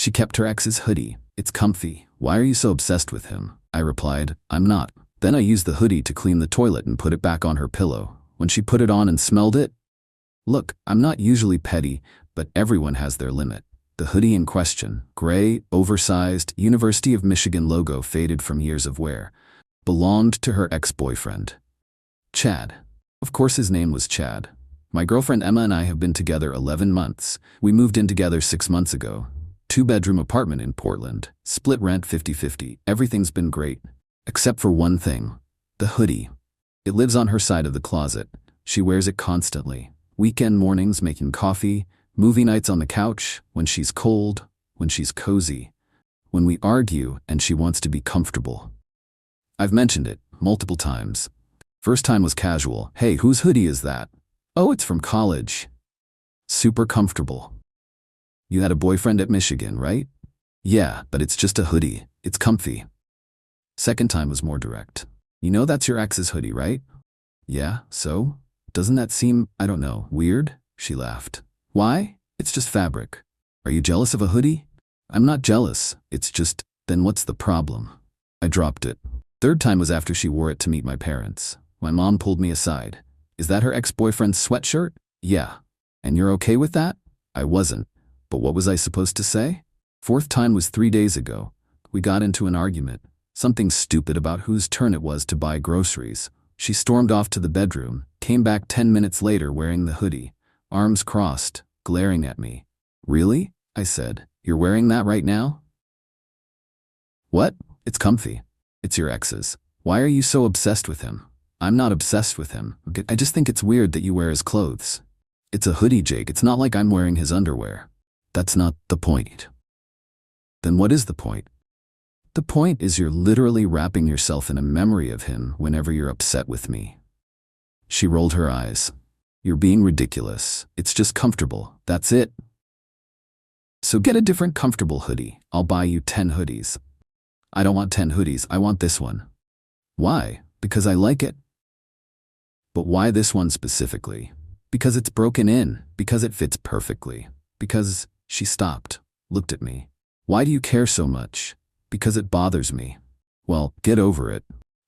She kept her ex's hoodie. It's comfy. Why are you so obsessed with him? I replied, I'm not. Then I used the hoodie to clean the toilet and put it back on her pillow. When she put it on and smelled it, look, I'm not usually petty, but everyone has their limit. The hoodie in question, gray, oversized, University of Michigan logo faded from years of wear, belonged to her ex-boyfriend, Chad. Of course his name was Chad. My girlfriend Emma and I have been together 11 months. We moved in together 6 months ago. 2-bedroom apartment in Portland. Split rent 50-50. Everything's been great. Except for one thing. The hoodie. It lives on her side of the closet. She wears it constantly. Weekend mornings making coffee, movie nights on the couch, when she's cold, when she's cozy, when we argue and she wants to be comfortable. I've mentioned it multiple times. First time was casual. Hey, whose hoodie is that? Oh, it's from college. Super comfortable. You had a boyfriend at Michigan, right? Yeah, but it's just a hoodie. It's comfy. Second time was more direct. You know that's your ex's hoodie, right? Yeah, so? Doesn't that seem, I don't know, weird? She laughed. Why? It's just fabric. Are you jealous of a hoodie? I'm not jealous. It's just, then what's the problem? I dropped it. Third time was after she wore it to meet my parents. My mom pulled me aside. Is that her ex-boyfriend's sweatshirt? Yeah. And you're okay with that? I wasn't. But what was I supposed to say? Fourth time was 3 days ago. We got into an argument. Something stupid about whose turn it was to buy groceries. She stormed off to the bedroom, came back 10 minutes later wearing the hoodie, arms crossed, glaring at me. Really? I said. You're wearing that right now? What? It's comfy. It's your ex's. Why are you so obsessed with him? I'm not obsessed with him. I just think it's weird that you wear his clothes. It's a hoodie, Jake. It's not like I'm wearing his underwear. That's not the point. Then what is the point? The point is you're literally wrapping yourself in a memory of him whenever you're upset with me. She rolled her eyes. You're being ridiculous. It's just comfortable. That's it. So get a different comfortable hoodie. I'll buy you 10 hoodies. I don't want 10 hoodies. I want this one. Why? Because I like it. But why this one specifically? Because it's broken in. Because it fits perfectly. Because she stopped, looked at me. Why do you care so much? Because it bothers me. Well, get over it.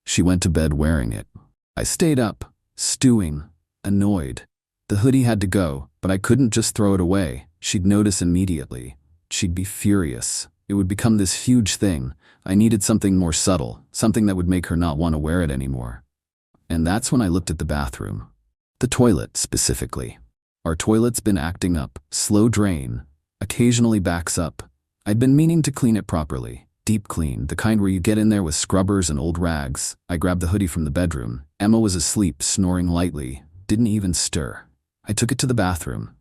She went to bed wearing it. I stayed up, stewing, annoyed. The hoodie had to go, but I couldn't just throw it away. She'd notice immediately. She'd be furious. It would become this huge thing. I needed something more subtle, something that would make her not want to wear it anymore. And that's when I looked at the bathroom. The toilet, specifically. Our toilet's been acting up, slow drain, occasionally backs up. I'd been meaning to clean it properly. Deep clean, the kind where you get in there with scrubbers and old rags. I grabbed the hoodie from the bedroom. Emma was asleep, snoring lightly, didn't even stir. I took it to the bathroom,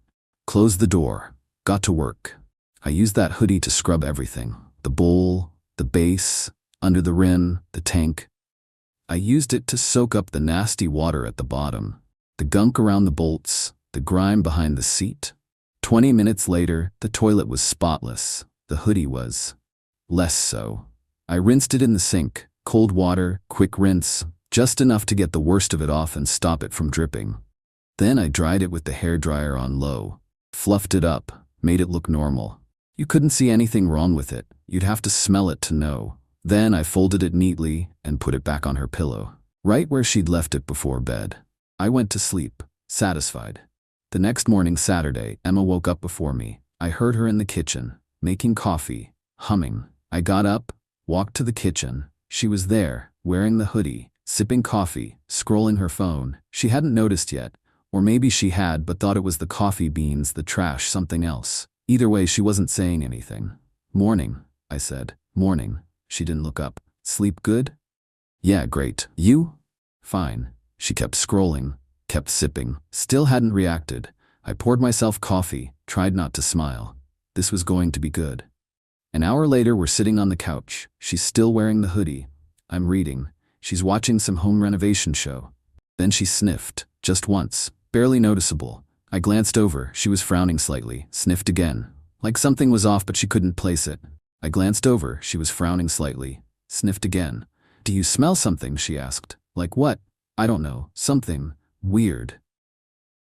closed the door, got to work. I used that hoodie to scrub everything. The bowl, the base, under the rim, the tank. I used it to soak up the nasty water at the bottom, the gunk around the bolts, the grime behind the seat. 20 minutes later, the toilet was spotless. The hoodie was less so. I rinsed it in the sink, cold water, quick rinse, just enough to get the worst of it off and stop it from dripping. Then I dried it with the hairdryer on low, fluffed it up, made it look normal. You couldn't see anything wrong with it. You'd have to smell it to know. Then I folded it neatly and put it back on her pillow, right where she'd left it before bed. I went to sleep, satisfied. The next morning, Saturday, Emma woke up before me. I heard her in the kitchen, making coffee, humming. I got up, walked to the kitchen. She was there, wearing the hoodie, sipping coffee, scrolling her phone. She hadn't noticed yet, or maybe she had but thought it was the coffee beans, the trash, something else. Either way, she wasn't saying anything. Morning, I said. Morning. She didn't look up. Sleep good? Yeah, great. You? Fine. She kept scrolling, kept sipping, still hadn't reacted. I poured myself coffee, tried not to smile. This was going to be good. An hour later, we're sitting on the couch. She's still wearing the hoodie. I'm reading. She's watching some home renovation show. Then she sniffed, just once, barely noticeable. I glanced over. She was frowning slightly, sniffed again. Like something was off, but she couldn't place it. I glanced over. She was frowning slightly, sniffed again. Do you smell something? She asked. Like what? I don't know. Something weird.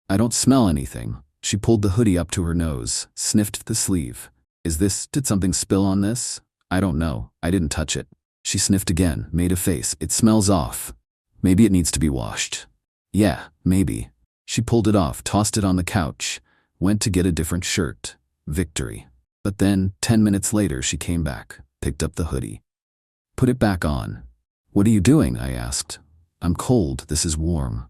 I don't smell anything. She pulled the hoodie up to her nose, sniffed the sleeve. Did something spill on this? I don't know. I didn't touch it. She sniffed again, made a face. It smells off. Maybe it needs to be washed. Yeah, maybe. She pulled it off, tossed it on the couch, went to get a different shirt. Victory. But then, 10 minutes later, she came back, picked up the hoodie. Put it back on. What are you doing? I asked. I'm cold. This is warm.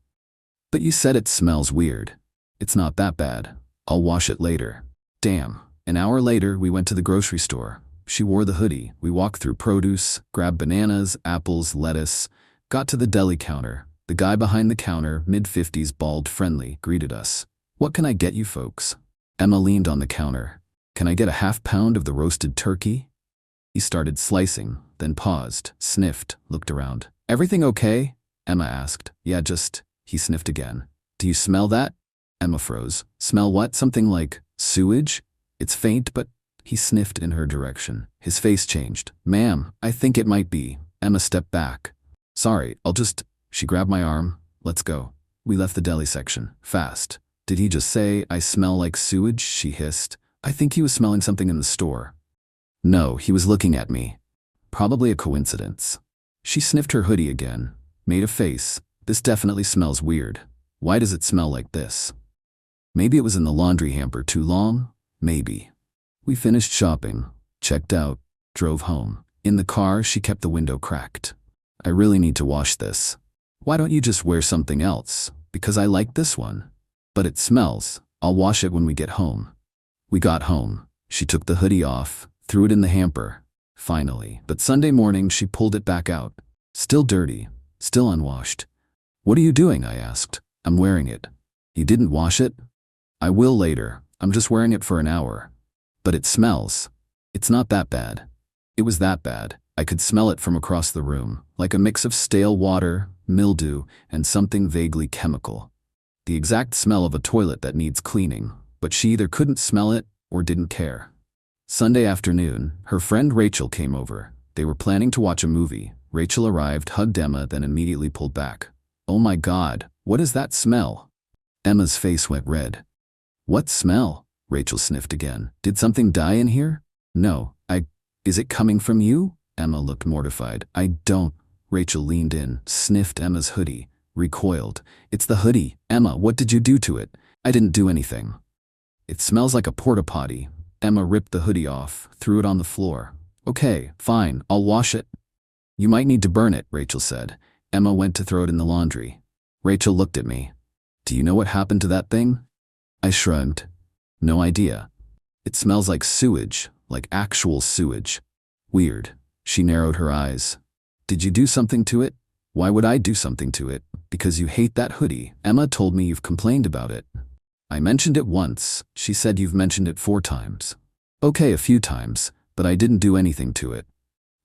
But you said it smells weird. It's not that bad. I'll wash it later. Damn. An hour later, we went to the grocery store. She wore the hoodie. We walked through produce, grabbed bananas, apples, lettuce, got to the deli counter. The guy behind the counter, mid-50s, bald, friendly, greeted us. What can I get you folks? Emma leaned on the counter. Can I get a half-pound of the roasted turkey? He started slicing, then paused, sniffed, looked around. Everything okay? Emma asked. Yeah, just... He sniffed again. Do you smell that? Emma froze. Smell what? Something like sewage? It's faint, but... He sniffed in her direction. His face changed. Ma'am, I think it might be. Emma stepped back. Sorry, I'll just... She grabbed my arm. Let's go. We left the deli section. Fast. Did he just say, I smell like sewage? She hissed. I think he was smelling something in the store. No, he was looking at me. Probably a coincidence. She sniffed her hoodie again. Made a face. This definitely smells weird. Why does it smell like this? Maybe it was in the laundry hamper too long? Maybe. We finished shopping, checked out, drove home. In the car, she kept the window cracked. I really need to wash this. Why don't you just wear something else? Because I like this one. But it smells. I'll wash it when we get home. We got home. She took the hoodie off, threw it in the hamper. Finally. But Sunday morning, she pulled it back out. Still dirty. Still unwashed. What are you doing? I asked. I'm wearing it. You didn't wash it? I will later. I'm just wearing it for an hour. But it smells. It's not that bad. It was that bad. I could smell it from across the room, like a mix of stale water, mildew, and something vaguely chemical. The exact smell of a toilet that needs cleaning, but she either couldn't smell it or didn't care. Sunday afternoon, her friend Rachel came over. They were planning to watch a movie. Rachel arrived, hugged Emma, then immediately pulled back. Oh my God, what is that smell? Emma's face went red. What smell? Rachel sniffed again. Did something die in here? No, is it coming from you? Emma looked mortified. I don't. Rachel leaned in, sniffed Emma's hoodie, recoiled. It's the hoodie. Emma, what did you do to it? I didn't do anything. It smells like a porta potty. Emma ripped the hoodie off, threw it on the floor. Okay, fine, I'll wash it. You might need to burn it, Rachel said. Emma went to throw it in the laundry. Rachel looked at me. Do you know what happened to that thing? I shrugged. No idea. It smells like sewage, like actual sewage. Weird. She narrowed her eyes. Did you do something to it? Why would I do something to it? Because you hate that hoodie. Emma told me you've complained about it. I mentioned it once. She said you've mentioned it 4 times. Okay, a few times, but I didn't do anything to it.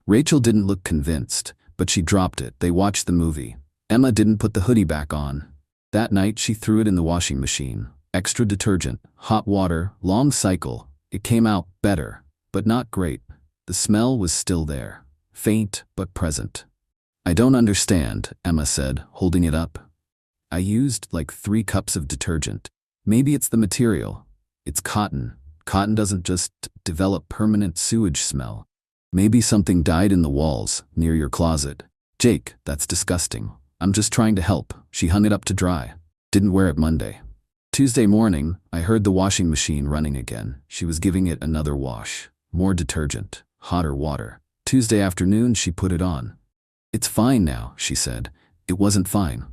Rachel didn't look convinced, but she dropped it. They watched the movie. Emma didn't put the hoodie back on. That night, she threw it in the washing machine. Extra detergent, hot water, long cycle. It came out better, but not great. The smell was still there, faint but present. I don't understand, Emma said, holding it up. I used like 3 cups of detergent. Maybe it's the material. It's cotton. Cotton doesn't just develop permanent sewage smell. Maybe something died in the walls, near your closet. Jake, that's disgusting. I'm just trying to help. She hung it up to dry. Didn't wear it Monday. Tuesday morning, I heard the washing machine running again. She was giving it another wash. More detergent, hotter water. Tuesday afternoon, she put it on. It's fine now, she said. It wasn't fine.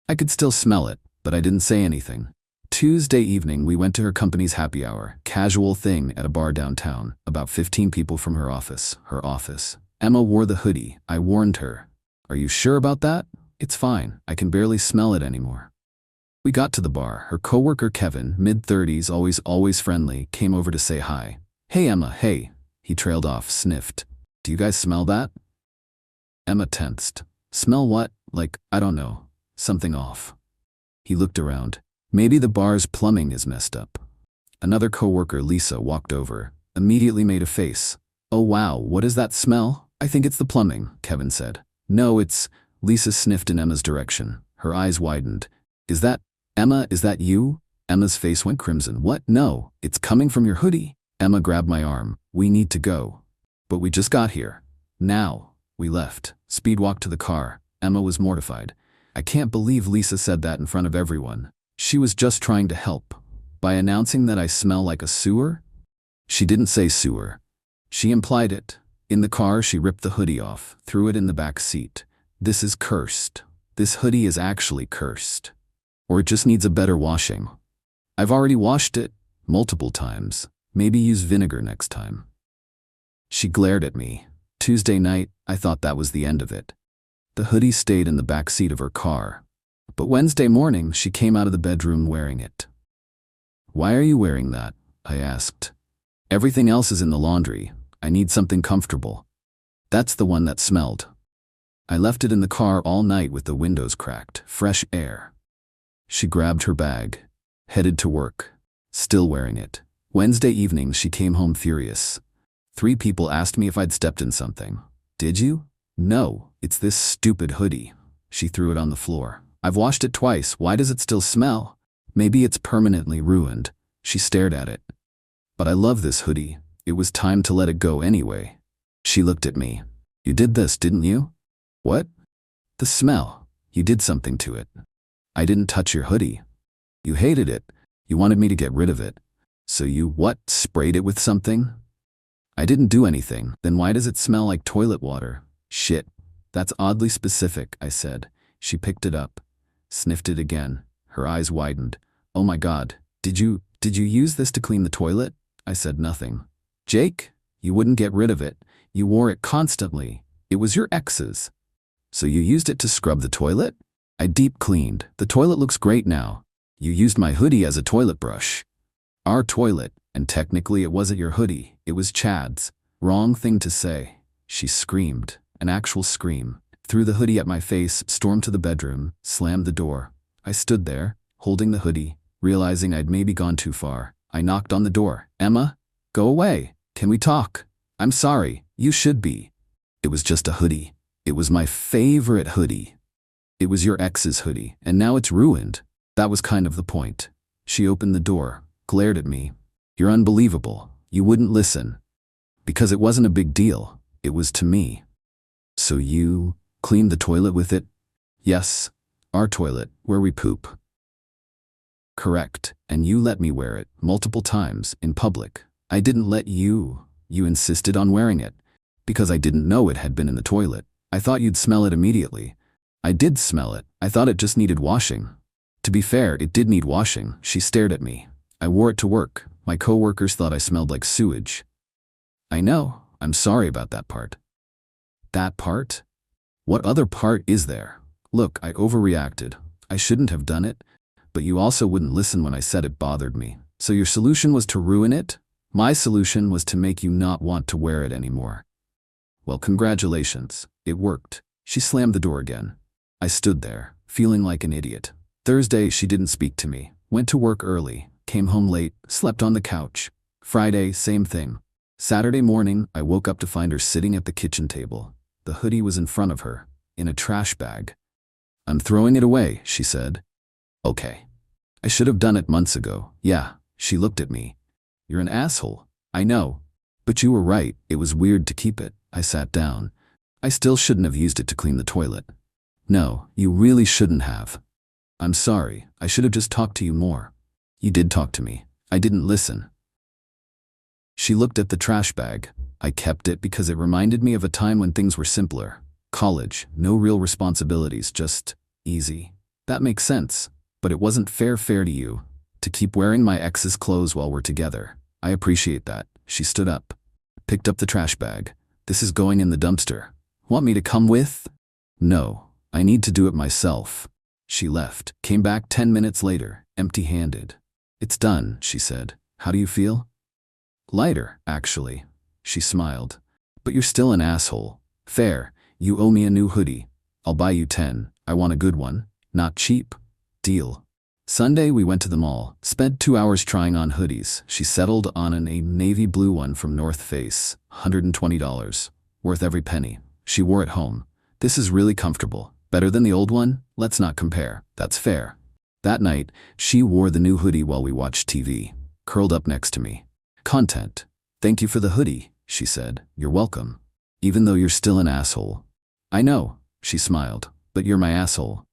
I could still smell it, but I didn't say anything. Tuesday evening, we went to her company's happy hour, casual thing at a bar downtown, about 15 people from her office. Emma wore the hoodie. I warned her. Are you sure about that? It's fine. I can barely smell it anymore. We got to the bar. Her coworker Kevin, mid-30s, always friendly, came over to say hi. Hey Emma, hey. He trailed off, sniffed. Do you guys smell that? Emma tensed. Smell what? Like, I don't know. Something off. He looked around. Maybe the bar's plumbing is messed up. Another coworker, Lisa, walked over, immediately made a face. Oh wow, what is that smell? I think it's the plumbing, Kevin said. No, it's... Lisa sniffed in Emma's direction. Her eyes widened. Is that... Emma, is that you? Emma's face went crimson. What? No, it's coming from your hoodie. Emma grabbed my arm. We need to go. But we just got here. Now. We left. Speedwalked to the car. Emma was mortified. I can't believe Lisa said that in front of everyone. She was just trying to help. By announcing that I smell like a sewer? She didn't say sewer. She implied it. In the car, she ripped the hoodie off, threw it in the back seat. This is cursed. This hoodie is actually cursed. Or it just needs a better washing. I've already washed it multiple times. Maybe use vinegar next time. She glared at me. Tuesday night, I thought that was the end of it. The hoodie stayed in the back seat of her car. But Wednesday morning, she came out of the bedroom wearing it. Why are you wearing that? I asked. Everything else is in the laundry. I need something comfortable. That's the one that smelled. I left it in the car all night with the windows cracked, fresh air. She grabbed her bag, headed to work, still wearing it. Wednesday evening, she came home furious. 3 people asked me if I'd stepped in something. Did you? No, it's this stupid hoodie. She threw it on the floor. I've washed it twice. Why does it still smell? Maybe it's permanently ruined. She stared at it. But I love this hoodie. It was time to let it go anyway. She looked at me. You did this, didn't you? What? The smell. You did something to it. I didn't touch your hoodie. You hated it. You wanted me to get rid of it. So you, what, sprayed it with something? I didn't do anything. Then why does it smell like toilet water? Shit. That's oddly specific, I said. She picked it up, sniffed it again. Her eyes widened. Oh my God. Did you use this to clean the toilet? I said nothing. Jake, you wouldn't get rid of it. You wore it constantly. It was your ex's. So you used it to scrub the toilet? I deep cleaned. The toilet looks great now. You used my hoodie as a toilet brush. Our toilet, and technically it wasn't your hoodie. It was Chad's. Wrong thing to say. She screamed, an actual scream, threw the hoodie at my face, stormed to the bedroom, slammed the door. I stood there, holding the hoodie, realizing I'd maybe gone too far. I knocked on the door. Emma? Go away. Can we talk? I'm sorry. You should be. It was just a hoodie. It was my favorite hoodie. It was your ex's hoodie, and now it's ruined. That was kind of the point. She opened the door, glared at me. You're unbelievable. You wouldn't listen. Because it wasn't a big deal. It was to me. So you cleaned the toilet with it? Yes. Our toilet, where we poop. Correct. And you let me wear it multiple times in public. I didn't let you. You insisted on wearing it. Because I didn't know it had been in the toilet. I thought you'd smell it immediately. I did smell it. I thought it just needed washing. To be fair, it did need washing. She stared at me. I wore it to work. My coworkers thought I smelled like sewage. I know. I'm sorry about that part. That part? What other part is there? Look, I overreacted. I shouldn't have done it. But you also wouldn't listen when I said it bothered me. So your solution was to ruin it? My solution was to make you not want to wear it anymore. Well, congratulations. It worked. She slammed the door again. I stood there, feeling like an idiot. Thursday, she didn't speak to me. Went to work early, came home late, slept on the couch. Friday, same thing. Saturday morning, I woke up to find her sitting at the kitchen table. The hoodie was in front of her, in a trash bag. I'm throwing it away, she said. Okay. I should have done it months ago. Yeah, she looked at me. You're an asshole. I know. But you were right, it was weird to keep it. I sat down. I still shouldn't have used it to clean the toilet. No, you really shouldn't have. I'm sorry, I should have just talked to you more. You did talk to me. I didn't listen. She looked at the trash bag. I kept it because it reminded me of a time when things were simpler. College, no real responsibilities, just easy. That makes sense. But it wasn't fair to you. To keep wearing my ex's clothes while we're together. I appreciate that. She stood up. Picked up the trash bag. This is going in the dumpster. Want me to come with? No, I need to do it myself. She left, came back 10 minutes later, empty-handed. It's done, she said. How do you feel? Lighter, actually. She smiled. But you're still an asshole. Fair, you owe me a new hoodie. I'll buy you 10. I want a good one, not cheap. Deal. Sunday we went to the mall, spent 2 hours trying on hoodies. She settled on a navy blue one from North Face, $120. Worth every penny. She wore it home. This is really comfortable. Better than the old one? Let's not compare. That's fair. That night, she wore the new hoodie while we watched TV, curled up next to me. Content. Thank you for the hoodie, she said. You're welcome. Even though you're still an asshole. I know, she smiled, but you're my asshole.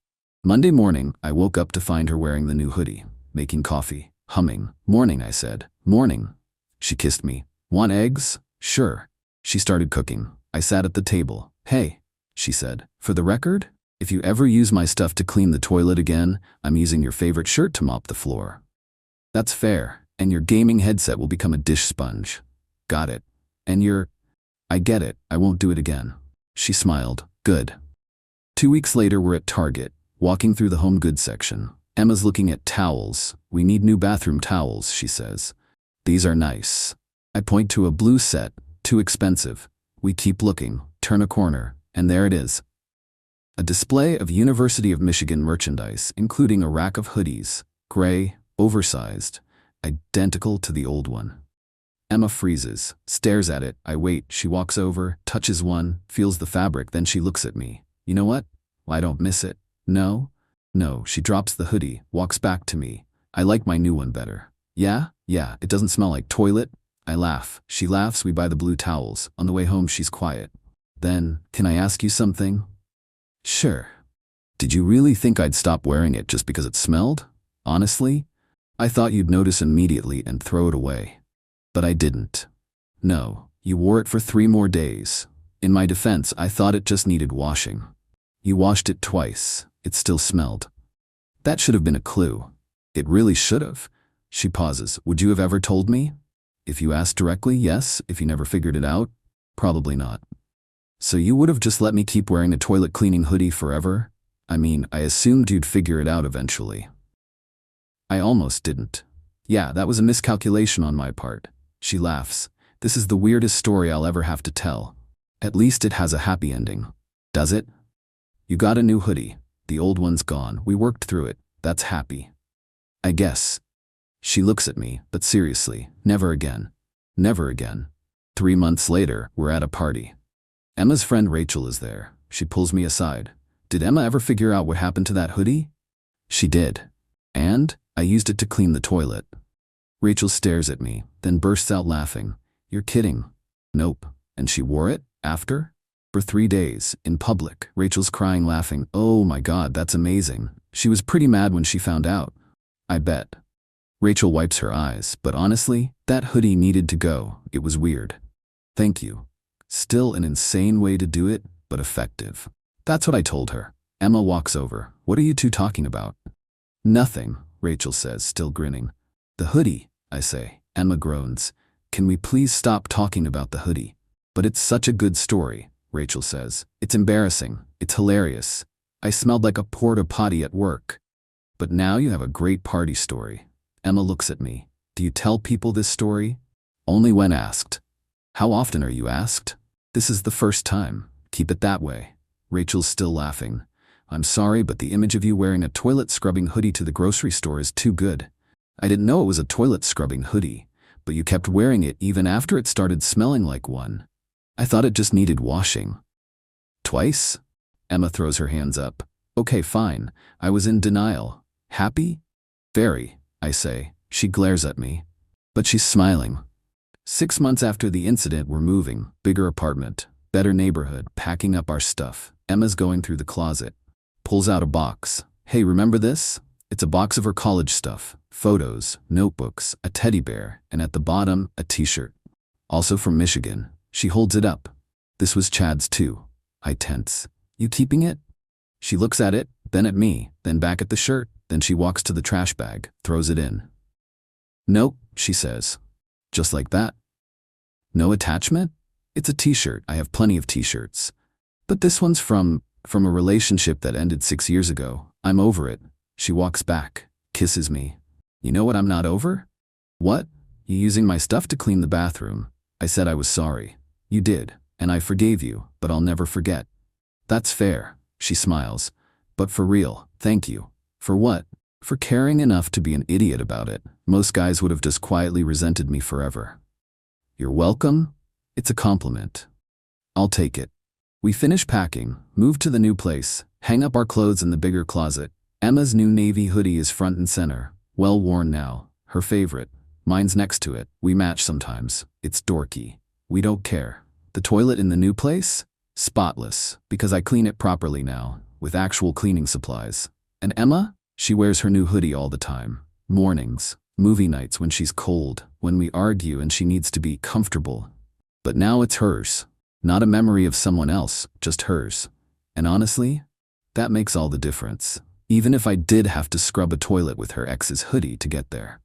Monday morning, I woke up to find her wearing the new hoodie, making coffee, humming. Morning, I said. Morning. She kissed me. Want eggs? Sure. She started cooking. I sat at the table. Hey, she said, for the record, if you ever use my stuff to clean the toilet again, I'm using your favorite shirt to mop the floor. That's fair, and your gaming headset will become a dish sponge. Got it. And I get it, I won't do it again. She smiled. Good. 2 weeks later, we're at Target, walking through the home goods section. Emma's looking at towels. We need new bathroom towels, she says. These are nice. I point to a blue set, too expensive. We keep looking, turn a corner, and there it is. A display of University of Michigan merchandise, including a rack of hoodies, gray, oversized, identical to the old one. Emma freezes, stares at it. I wait. She walks over, touches one, feels the fabric, then she looks at me. You know what? I don't miss it. No? No. She drops the hoodie, walks back to me. I like my new one better. Yeah, it doesn't smell like toilet. I laugh. She laughs. We buy the blue towels. On the way home, she's quiet. Then, can I ask you something? Sure. Did you really think I'd stop wearing it just because it smelled? Honestly? I thought you'd notice immediately and throw it away. But I didn't. No, you wore it for 3 more days. In my defense, I thought it just needed washing. You washed it twice. It still smelled. That should have been a clue. It really should have. She pauses. Would you have ever told me? If you asked directly, yes. If you never figured it out, probably not. So you would have just let me keep wearing a toilet cleaning hoodie forever? I mean, I assumed you'd figure it out eventually. I almost didn't. Yeah, that was a miscalculation on my part. She laughs. This is the weirdest story I'll ever have to tell. At least it has a happy ending. Does it? You got a new hoodie. The old one's gone. We worked through it. That's happy. I guess. She looks at me, but seriously, never again. Never again. 3 months later, we're at a party. Emma's friend Rachel is there. She pulls me aside. Did Emma ever figure out what happened to that hoodie? She did. And I used it to clean the toilet. Rachel stares at me, then bursts out laughing. You're kidding. Nope. And she wore it, after? For 3 days, in public. Rachel's crying, laughing. Oh my God, that's amazing. She was pretty mad when she found out. I bet. Rachel wipes her eyes, but honestly, that hoodie needed to go. It was weird. Thank you. Still an insane way to do it, but effective. That's what I told her. Emma walks over. What are you two talking about? Nothing, Rachel says, still grinning. The hoodie, I say. Emma groans. Can we please stop talking about the hoodie? But it's such a good story, Rachel says. It's embarrassing. It's hilarious. I smelled like a porta potty at work. But now you have a great party story. Emma looks at me. Do you tell people this story? Only when asked. How often are you asked? This is the first time. Keep it that way. Rachel's still laughing. I'm sorry, but the image of you wearing a toilet scrubbing hoodie to the grocery store is too good. I didn't know it was a toilet scrubbing hoodie, but you kept wearing it even after it started smelling like one. I thought it just needed washing. Twice? Emma throws her hands up. Okay, fine. I was in denial. Happy? Very, I say. She glares at me. But she's smiling. 6 months after the incident, we're moving. Bigger apartment. Better neighborhood. Packing up our stuff. Emma's going through the closet. Pulls out a box. Hey, remember this? It's a box of her college stuff. Photos, notebooks, a teddy bear, and at the bottom, a t-shirt. Also from Michigan. She holds it up. This was Chad's too. I tense. You keeping it? She looks at it, then at me, then back at the shirt. Then she walks to the trash bag, throws it in. Nope, she says. Just like that. No attachment? It's a t-shirt. I have plenty of t-shirts. But this one's from a relationship that ended 6 years ago. I'm over it. She walks back, kisses me. You know what I'm not over? What? You using my stuff to clean the bathroom. I said I was sorry. You did, and I forgave you, but I'll never forget. That's fair, she smiles. But for real, thank you. For what? For caring enough to be an idiot about it. Most guys would have just quietly resented me forever. You're welcome? It's a compliment. I'll take it. We finish packing, move to the new place, hang up our clothes in the bigger closet. Emma's new navy hoodie is front and center, well worn now, her favorite. Mine's next to it. We match sometimes. It's dorky. We don't care. The toilet in the new place? Spotless, because I clean it properly now, with actual cleaning supplies. And Emma? She wears her new hoodie all the time. Mornings, movie nights when she's cold, when we argue and she needs to be comfortable. But now it's hers. Not a memory of someone else, just hers. And honestly, that makes all the difference. Even if I did have to scrub a toilet with her ex's hoodie to get there.